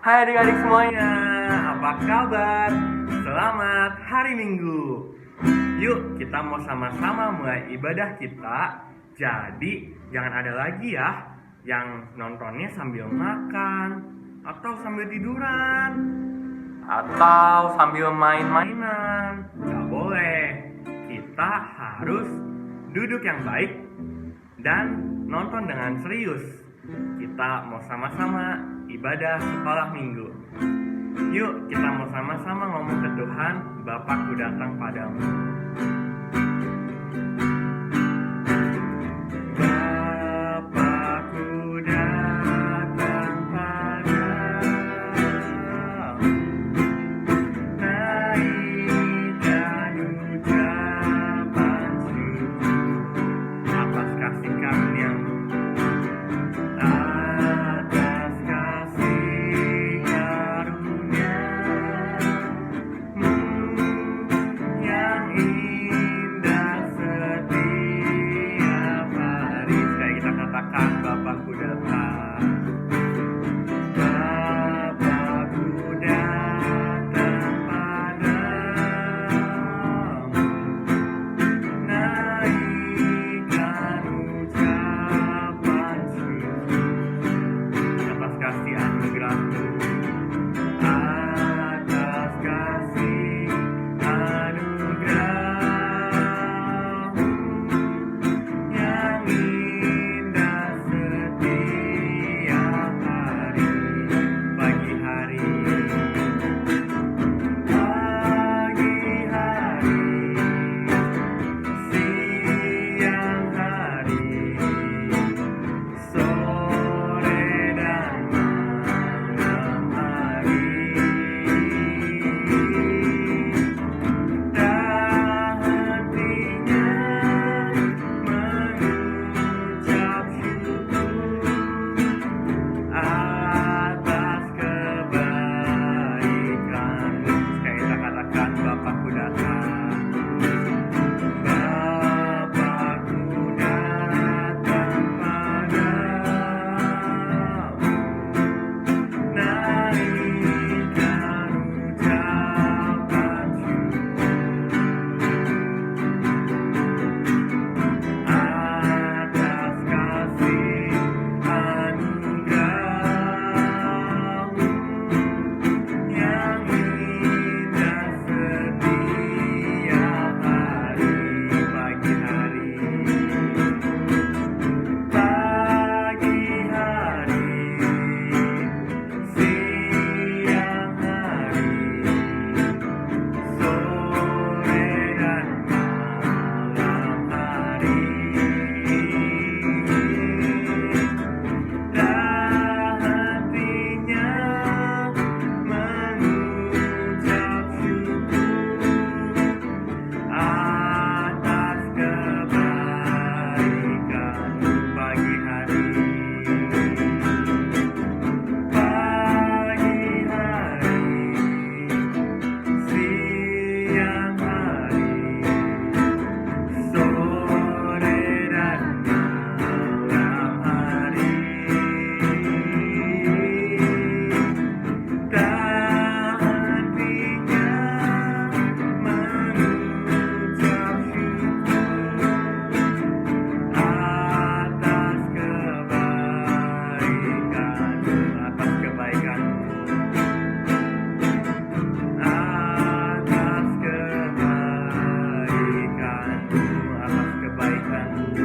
Hai adik-adik semuanya, apa kabar? Selamat hari Minggu. Yuk kita mau sama-sama mulai ibadah kita. Jadi jangan ada lagi ya yang nontonnya sambil makan, atau sambil tiduran, atau sambil main-mainan. Gak boleh. Kita harus duduk yang baik dan nonton dengan serius. Kita mau sama-sama ibadah sekolah minggu. Yuk kita mau sama-sama ngomong ke Tuhan, Bapakku datang padamu. Bapakku datang padamu, naikkan ucapan syukur atas kasih karunia-Mu, atas kasih karunia-Mu yang indah setiap hari. Sekali kita katakan, Bapakku datang. Bapakku datang padamu, naikkan ucapan syukur atas kasih anugerah-Mu, atas kasih anugerah-Mu yang indah setiap hari. Pagi hari, siang hari, sore dan malam hari. Tak hentinya mengucap syukur atas kebaikan-Mu. Sekali kita katakan, Bapakku datang. Bapakku datang padamu, naikkan ucapan syukur atas kasih anugerah-Mu yang indah setiap hari. Pagi hari, siang hari, sore dan malam hari. Tak hentinya mengucap syukur atas kebaikan-Mu. Pagi hari, siang hari, sore dan malam hari. Tak hentinya mengucap syukur atas kebaikan-Mu, atas kebaikan-Mu, atas kebaikan-Mu, atas kebaikan-Mu,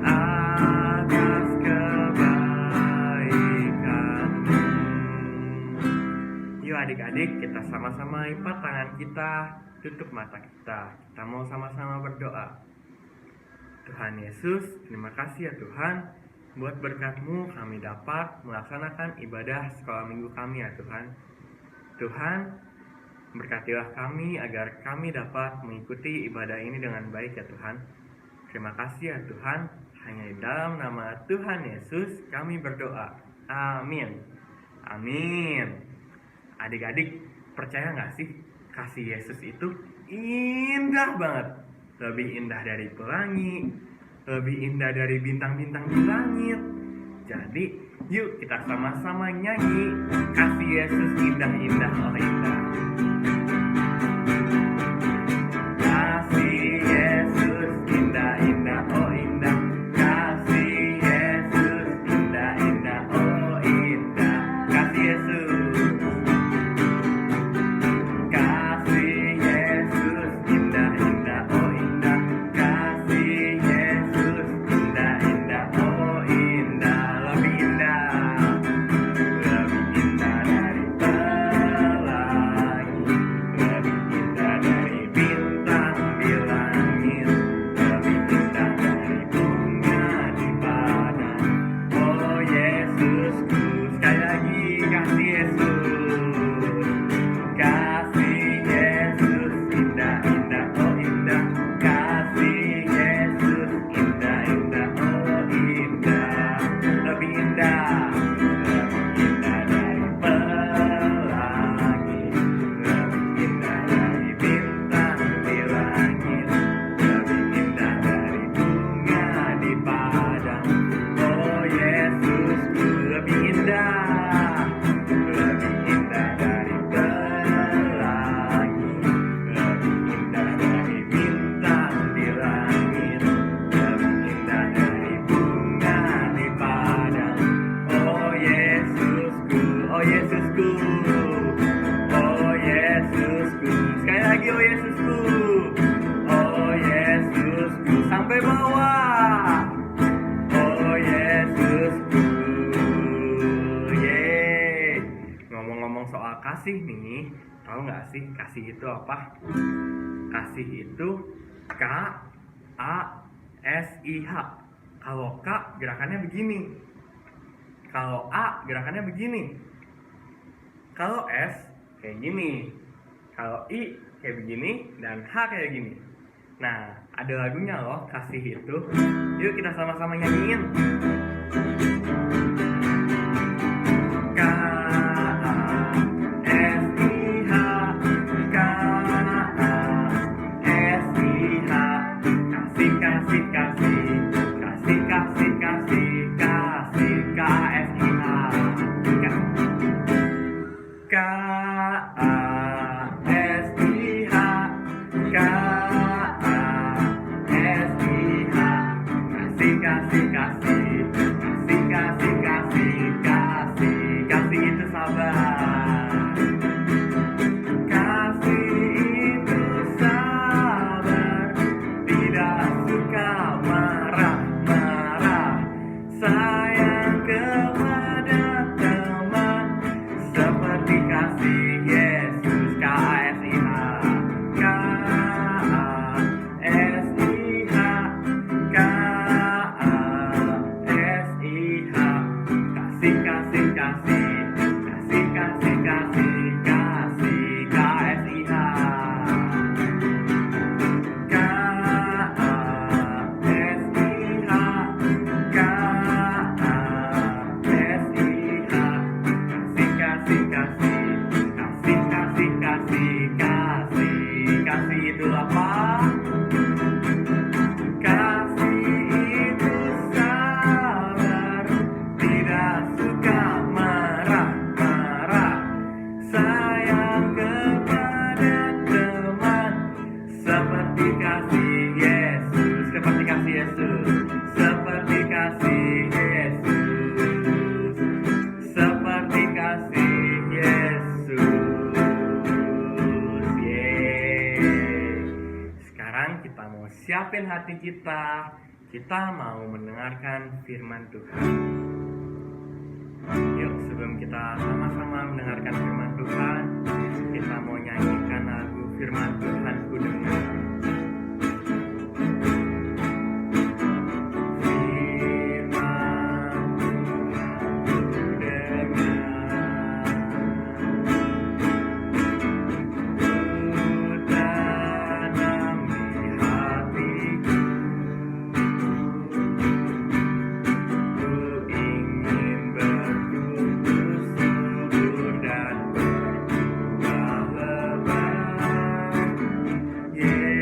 atas kebaikan-Mu. Yuk adik-adik, kita sama-sama lipat tangan kita, tutup mata kita. Kita mau sama-sama berdoa. Tuhan Yesus, terima kasih ya Tuhan, buat berkat-Mu kami dapat melaksanakan ibadah sekolah minggu kami ya Tuhan. Tuhan, berkatilah kami agar kami dapat mengikuti ibadah ini dengan baik ya Tuhan. Terima kasih ya Tuhan, hanya di dalam nama Tuhan Yesus kami berdoa. Amin. Amin. Adik-adik, percaya gak sih kasih Yesus itu indah banget? Lebih indah dari pelangi, lebih indah dari bintang-bintang di langit. Jadi Yuk kita sama-sama nyanyi. Kasih Yesus indah-indah, oh indah. Kasih Yesus indah-indah, oh indah. Kasih Yesus indah-indah, oh indah. Kasih Yesus. Kasih Yesus indah-indah, oh indah. Kasih Yesus indah-indah, oh indah. Lebih indah, lebih indah dari pelangi, lebih indah dari bintang di langit, lebih indah dari bunga di padang. Oh Yesusku, sekali lagi kasih Yesus. Kasih Yesus indah-indah, oh indah. Kasih Yesus indah-indah, oh indah. Lebih indah, lebih indah dari pelangi, lebih indah dari bintang di langit, lebih indah dari bunga di padang. Oh Yesusku, lebih indah, lebih indah dari pelangi, lebih indah dari bintang di langit, lebih indah dari bunga di padang. Oh Yesusku, oh Yesusku, oh Yesusku. Sekali lagi, oh Yesusku, oh Yesusku. Sampai bawah. Oh Yesusku, yeay. Ngomong-ngomong soal kasih nih, tahu nggak sih kasih itu apa? Kasih itu K-A-S-I-H. Kalau K gerakannya begini, kalau A gerakannya begini, kalau S kayak gini, kalau I kayak begini, dan H kayak gini. Nah, ada lagunya loh, kasih itu. Yuk kita sama-sama nyanyiin. K-A-S-I-H, K-A-S-I-H. Kasih, kasih, kasih, kasih, kasih, kasih, kasih, K-A-S-I-H. K-A-S-I-H, K-A-S-I-H. Kasih, kasih, kasih, kasih, kasih, kasih, kasih, kasih itu sabar. Kasih itu sabar, tidak suka marah-marah, sayang kepada teman, seperti kasih Yesus. K-A-S-I-H, K-A-S-I-H, K-A-S-I-H. Kasih, kasih, kasih, kasih, kasih, kasih, kasih, K-A-S-I-H. K-A-S-I-H, K-A-S-I-H. Kasih, kasih, kasih, kasih, kasih, kasih, kasih, kasih itu apa? Kasih itu sabar, tidak suka marah-marah, sayang kepada teman, seperti kasih Yesus, seperti kasih Yesus, seperti kasih Yesus, seperti kasih Yesus. Yeay. Sekarang kita mau siapin hati kita. Kita mau mendengarkan firman Tuhan. Yuk, sebelum kita sama-sama mendengarkan firman Tuhan, kita mau nyanyikan lagu firman Tuhan ku dengar. Yeah.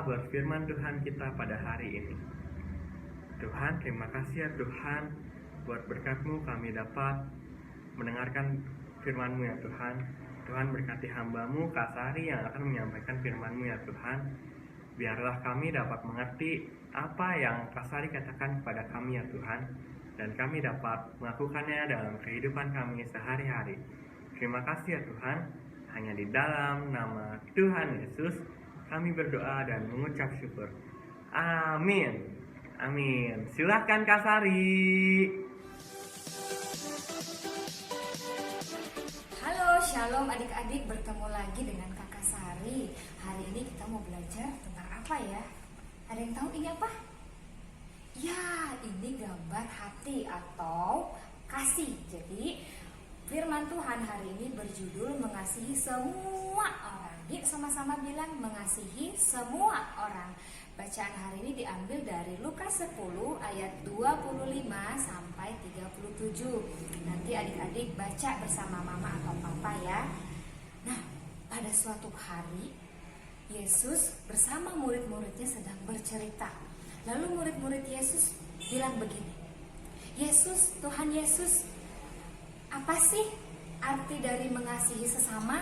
berfirman Tuhan kita pada hari ini. Tuhan, terima kasih ya Tuhan, buat berkat-Mu kami dapat mendengarkan firman-Mu ya Tuhan. Tuhan berkati hamba-Mu Kak Sari yang akan menyampaikan firman-Mu ya Tuhan. Biarlah kami dapat mengerti apa yang Kak Sari katakan kepada kami ya Tuhan, dan kami dapat melakukannya dalam kehidupan kami sehari-hari. Terima kasih ya Tuhan. Hanya di dalam nama Tuhan Yesus kami berdoa dan mengucap syukur. Amin. Amin. Silakan Kak Sari. Halo, shalom adik-adik, bertemu lagi dengan Kakak Sari. Hari ini kita mau belajar tentang apa ya? Ada yang tahu ini apa? Ya, ini gambar hati atau kasih. Jadi, firman Tuhan hari ini berjudul mengasihi semua orang. Yuk sama-sama bilang mengasihi semua orang. Bacaan hari ini diambil dari Lukas 10 ayat 25 sampai 37. Nanti adik-adik baca bersama mama atau papa ya. Nah, pada suatu hari Yesus bersama murid-muridnya sedang bercerita. Lalu murid-murid Yesus bilang begini, Yesus, Tuhan Yesus, apa sih arti dari mengasihi sesama?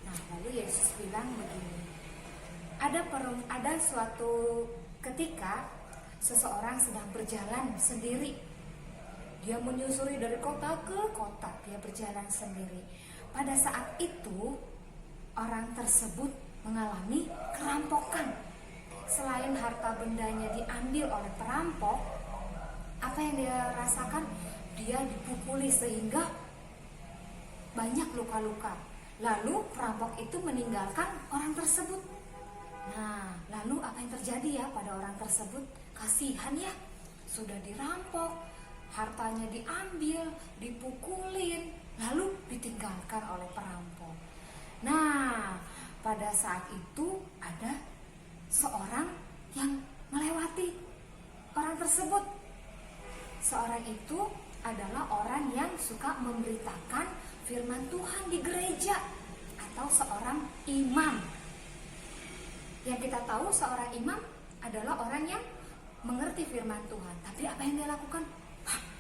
Nah, lalu Yesus bilang begini, ada suatu ketika seseorang sedang berjalan sendiri. Dia menyusuri dari kota ke kota, dia berjalan sendiri. Pada saat itu orang tersebut mengalami kerampokan. Selain harta bendanya diambil oleh perampok, apa yang dia rasakan? Dia dipukuli sehingga banyak luka-luka. Lalu perampok itu meninggalkan orang tersebut. Nah, lalu apa yang terjadi ya pada orang tersebut? Kasihan ya, sudah dirampok, hartanya diambil, dipukulin, lalu ditinggalkan oleh perampok. Nah, pada saat itu ada seorang yang melewati orang tersebut. Seorang itu adalah orang yang suka memberitakan firman Tuhan di gereja atau seorang imam. Yang kita tahu seorang imam adalah orang yang mengerti firman Tuhan. Tapi apa yang dia lakukan?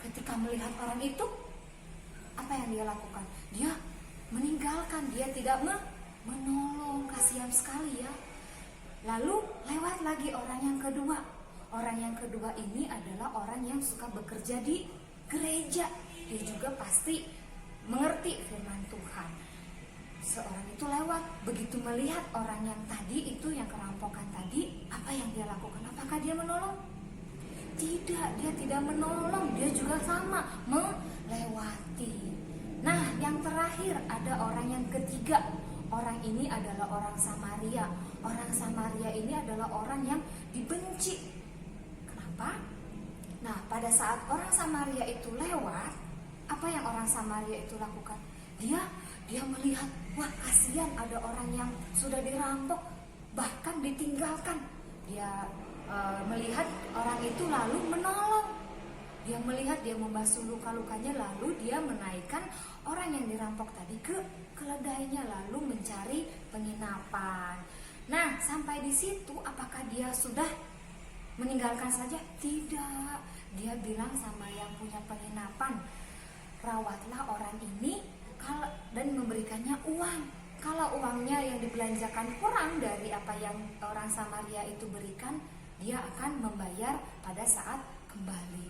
Ketika melihat orang itu, apa yang dia lakukan? Dia meninggalkan, dia tidak menolong. Kasihan sekali ya. Lalu lewat lagi orang yang kedua. Orang yang kedua ini adalah orang yang suka bekerja di gereja. Dia juga pasti mengerti firman Tuhan. Seorang itu lewat, begitu melihat orang yang tadi itu, yang kerampokan tadi, apa yang dia lakukan? Apakah dia menolong? Tidak, dia tidak menolong. Dia juga sama, melewati. Nah, yang terakhir ada orang yang ketiga. Orang ini adalah orang Samaria. Orang Samaria ini adalah orang yang dibenci. Kenapa? Nah, pada saat orang Samaria itu lewat, apa yang orang Samaria itu lakukan? Dia melihat, wah kasihan ada orang yang sudah dirampok, bahkan ditinggalkan. Dia melihat orang itu lalu menolong. Dia melihat, dia membasuh luka-lukanya, lalu dia menaikkan orang yang dirampok tadi ke keledainya, lalu mencari penginapan. Nah, sampai di situ apakah dia sudah meninggalkan saja? Tidak. Dia bilang sama yang punya penginapan, rawatlah orang ini dan memberikannya uang. Kalau uangnya yang dibelanjakan kurang dari apa yang orang Samaria itu berikan, dia akan membayar pada saat kembali.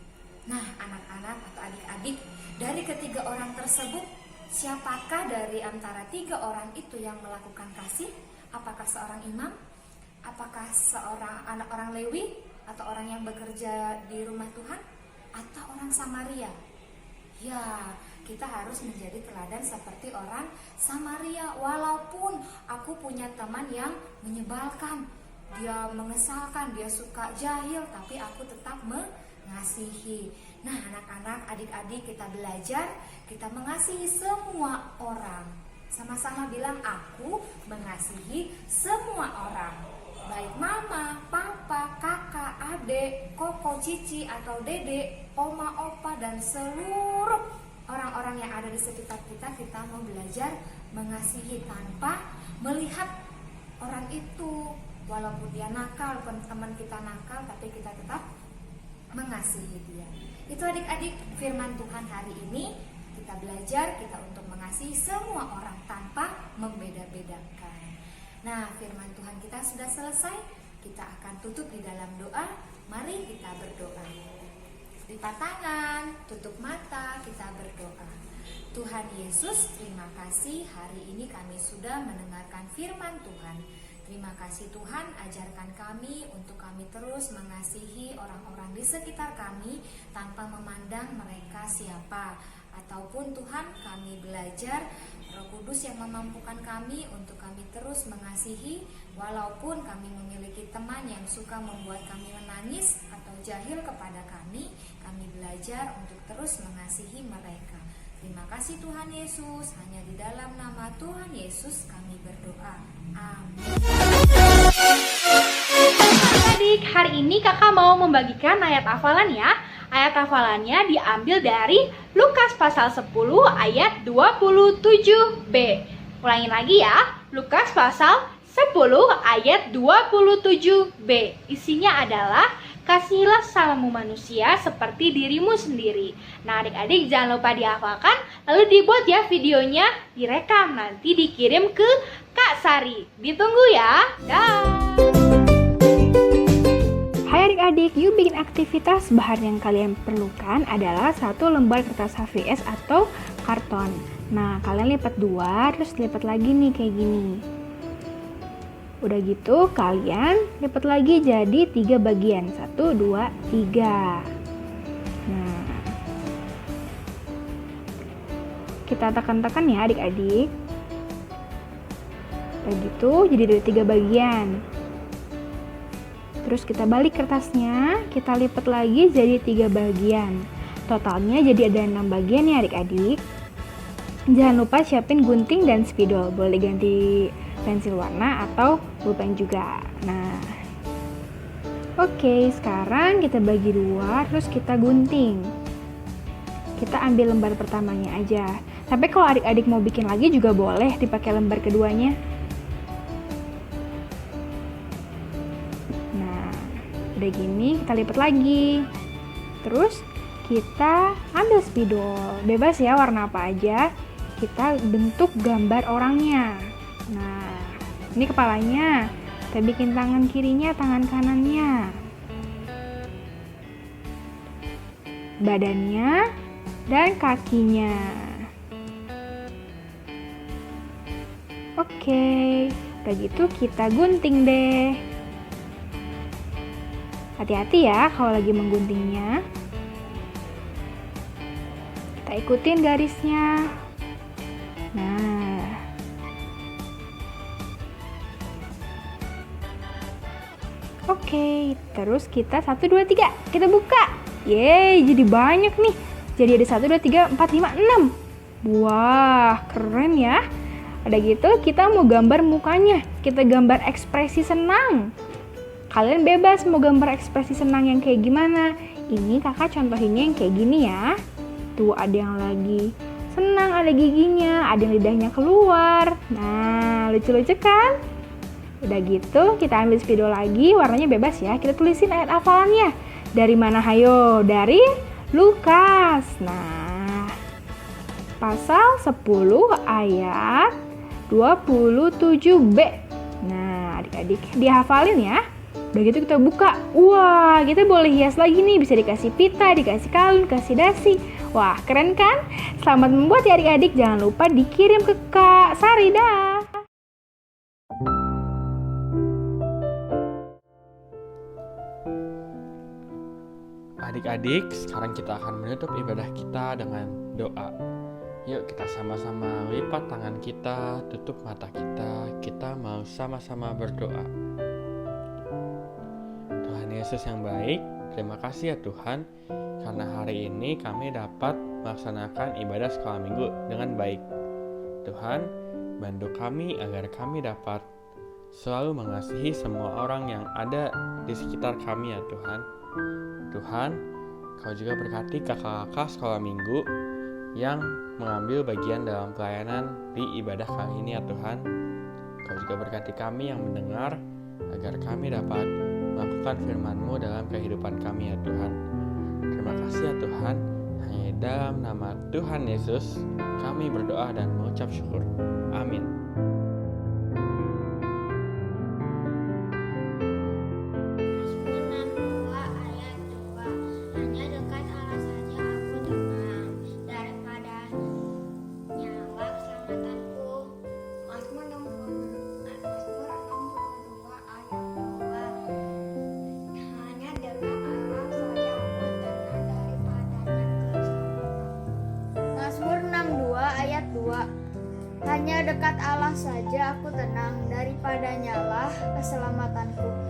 Nah, anak-anak atau adik-adik, dari ketiga orang tersebut, siapakah dari antara tiga orang itu yang melakukan kasih? Apakah seorang imam? Apakah seorang anak orang Lewi? Atau orang yang bekerja di rumah Tuhan? Atau orang Samaria? Ya, kita harus menjadi teladan seperti orang Samaria. Walaupun aku punya teman yang menyebalkan, dia mengesalkan, dia suka jahil, tapi aku tetap mengasihi. Nah, anak-anak, adik-adik, kita belajar, kita mengasihi semua orang. Sama-sama bilang, aku mengasihi semua orang. Baik mama, papa, kakak, adik, koko, cici, atau dede, oma, opa, dan seluruh orang-orang yang ada di sekitar kita. Kita mau belajar mengasihi tanpa melihat orang itu Walaupun dia nakal, teman kita nakal, tapi kita tetap mengasihi dia. Itu adik-adik firman Tuhan hari ini. Kita belajar kita untuk mengasihi semua orang tanpa membeda-bedakan. Nah, firman Tuhan kita sudah selesai. Kita akan tutup di dalam doa. Mari kita berdoa. Lipat tangan, tutup mata, kita berdoa. Tuhan Yesus, terima kasih hari ini kami sudah mendengarkan firman Tuhan. Terima kasih Tuhan, ajarkan kami untuk kami terus mengasihi orang-orang di sekitar kami tanpa memandang mereka siapa. Ataupun Tuhan, kami belajar Roh Kudus yang memampukan kami untuk kami terus mengasihi walaupun kami memiliki teman yang suka membuat kami menangis atau jahil kepada kami belajar untuk terus mengasihi mereka. Terima kasih Tuhan Yesus, hanya di dalam nama Tuhan Yesus kami berdoa. Amin. Adik, hari ini kakak mau membagikan ayat hafalan ya. Ayat hafalannya diambil dari Lukas pasal 10 ayat 27b. Ulangin lagi ya, Lukas pasal 10 ayat 27b. Isinya adalah kasihilah sesamamu manusia seperti dirimu sendiri. Nah adik-adik jangan lupa dihafalkan, lalu dibuat ya videonya, direkam, nanti dikirim ke Kak Sari. Ditunggu ya. Dah. Hai adik-adik, yuk bikin aktivitas. Bahan yang kalian perlukan adalah 1 lembar kertas HVS atau karton. Nah kalian lipat 2, terus lipat lagi nih kayak gini. Udah gitu kalian lipat lagi jadi 3 bagian, 1, 2, 3. Nah kita tekan-tekan ya adik-adik. Udah gitu jadi ada 3 bagian. Terus kita balik kertasnya, kita lipat lagi jadi 3 bagian. Totalnya jadi ada 6 bagian ya adik-adik. Jangan lupa siapin gunting dan spidol, boleh ganti pensil warna atau pulpen juga. Nah, oke, sekarang kita bagi 2, terus kita gunting. Kita ambil lembar pertamanya aja. Tapi kalau adik-adik mau bikin lagi juga boleh dipakai lembar keduanya. Nah, udah gini kita lipat lagi. Terus kita ambil spidol, bebas ya warna apa aja. Kita bentuk gambar orangnya. Nah, ini kepalanya. Kita bikin tangan kirinya, tangan kanannya, badannya, dan kakinya. Oke, udah gitu kita gunting deh. Hati-hati ya kalau lagi mengguntingnya. Kita ikutin garisnya. Nah, oke, terus kita 1, 2, 3. Kita buka. Yeay, jadi banyak nih. Jadi ada 1, 2, 3, 4, 5, 6. Wah, keren ya. Udah gitu kita mau gambar mukanya. Kita gambar ekspresi senang. Kalian bebas mau gambar ekspresi senang yang kayak gimana. Ini kakak contohinnya yang kayak gini ya. Tuh ada yang lagi senang, ada giginya, ada yang lidahnya keluar. Nah, lucu-lucu kan? Udah gitu, kita ambil spidol lagi, warnanya bebas ya. Kita tulisin ayat hafalannya. Dari mana hayo? Dari Lukas. Nah, pasal 10 ayat 27b. Nah, adik-adik dihafalin ya. Udah gitu kita buka. Wah, kita boleh hias lagi nih. Bisa dikasih pita, dikasih kalung, dikasih dasi. Wah, keren kan? Selamat membuat ya adik-adik. Jangan lupa dikirim ke Kak Sari dah. Adik-adik, sekarang kita akan menutup ibadah kita dengan doa. Yuk kita sama-sama lipat tangan kita, tutup mata kita. Kita mau sama-sama berdoa. Tuhan Yesus yang baik, terima kasih ya Tuhan, karena hari ini kami dapat melaksanakan ibadah sekolah minggu dengan baik. Tuhan, bantu kami agar kami dapat selalu mengasihi semua orang yang ada di sekitar kami ya Tuhan. Tuhan, Kau juga berkati kakak-kakak sekolah minggu yang mengambil bagian dalam pelayanan di ibadah kali ini ya Tuhan. Kau juga berkati kami yang mendengar agar kami dapat melakukan firman-Mu dalam kehidupan kami ya Tuhan. Terima kasih ya Tuhan. Hanya dalam nama Tuhan Yesus kami berdoa dan mengucap syukur. Amin. Mazmur 62 ayat 2. Hanya dekat Allah saja aku tenang, daripadanya lah keselamatanku.